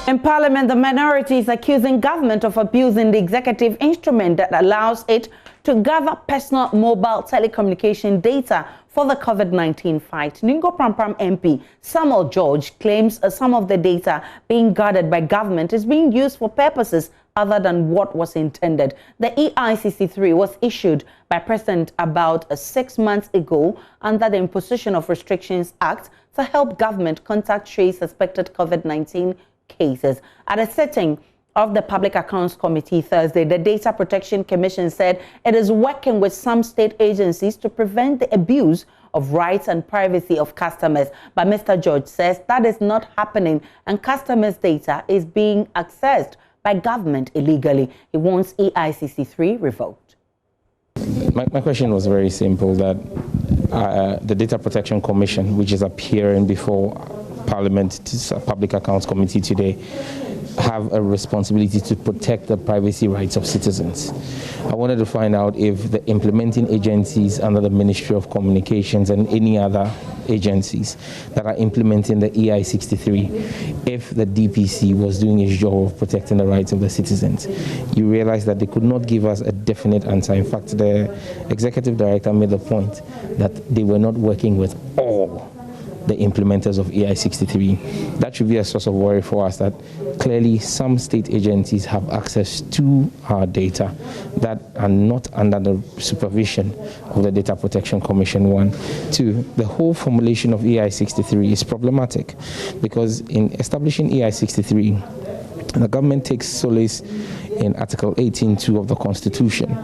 In Parliament, the minority is accusing government of abusing the executive instrument that allows it to gather personal mobile telecommunication data for the COVID-19 fight. Ningo Prampram MP Samuel George claims some of the data being gathered by government is being used for purposes other than what was intended. The EI63 was issued by President about 6 months ago under the Imposition of Restrictions Act to help government contact trace suspected COVID-19 cases. At a sitting of the Public Accounts Committee Thursday, the Data Protection Commission said it is working with some state agencies to prevent the abuse of rights and privacy of customers. But Mr. George says that is not happening and customers' data is being accessed by government illegally. He wants EI63 revoked. My question was very simple, that the Data Protection Commission, which is appearing before Parliament, Public Accounts Committee today, have a responsibility to protect the privacy rights of citizens. I wanted to find out if the implementing agencies under the Ministry of Communications and any other agencies that are implementing the EI63, if the DPC was doing its job of protecting the rights of the citizens. You realize that they could not give us a definite answer. In fact, the executive director made the point that they were not working with all the implementers of EI63. That should be a source of worry for us, that clearly some state agencies have access to our data that are not under the supervision of the Data Protection Commission. 1. 2, the whole formulation of EI63 is problematic because in establishing EI63, the government takes solace in Article 18(2) of the Constitution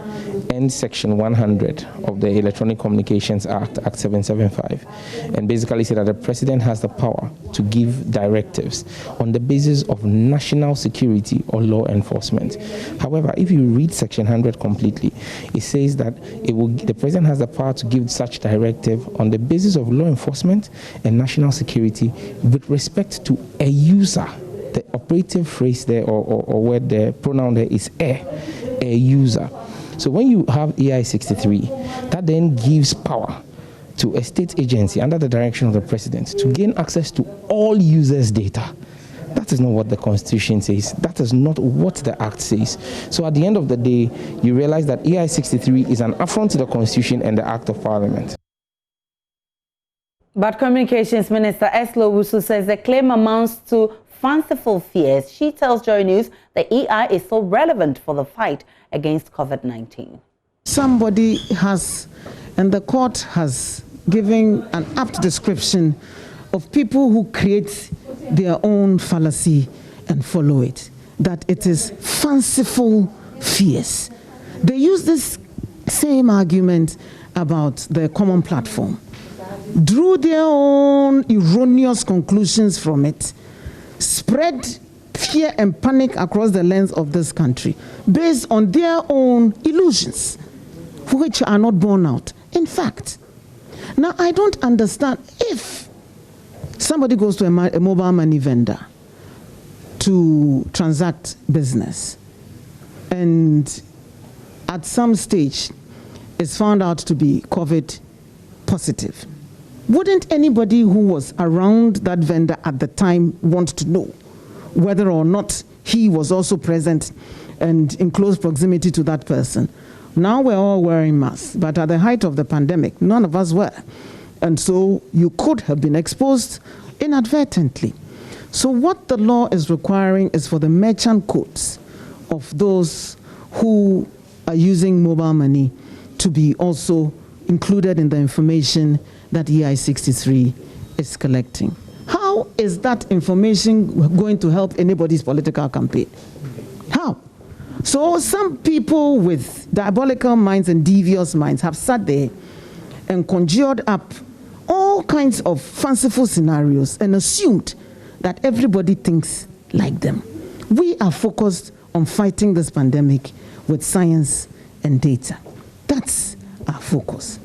and Section 100 of the Electronic Communications Act, Act 775, and basically say that the President has the power to give directives on the basis of national security or law enforcement. However, if you read Section 100 completely, it says that the President has the power to give such directive on the basis of law enforcement and national security with respect to a user. The operative phrase there or word there, pronoun there is a user. So when you have EI63, that then gives power to a state agency under the direction of the President to gain access to all users' data. That is not what the Constitution says. That is not what the Act says. So at the end of the day, you realize that EI63 is an affront to the Constitution and the Act of Parliament. But Communications Minister Eslo Owusu says the claim amounts to fanciful fears. She tells Joy News the EI is so relevant for the fight against COVID-19. Somebody has, and the court has given an apt description of people who create their own fallacy and follow it, that it is fanciful fears. They use this same argument about the common platform, drew their own erroneous conclusions from it, spread fear and panic across the length of this country based on their own illusions, which are not borne out. In fact, now I don't understand if somebody goes to a mobile money vendor to transact business and at some stage is found out to be COVID positive. Wouldn't anybody who was around that vendor at the time want to know whether or not he was also present and in close proximity to that person? Now we're all wearing masks, but at the height of the pandemic, none of us were. And so you could have been exposed inadvertently. So what the law is requiring is for the merchant codes of those who are using mobile money to be also included in the information that EI63 is collecting. How is that information going to help anybody's political campaign? How? So some people with diabolical minds and devious minds have sat there and conjured up all kinds of fanciful scenarios and assumed that everybody thinks like them. We are focused on fighting this pandemic with science and data. That's our focus.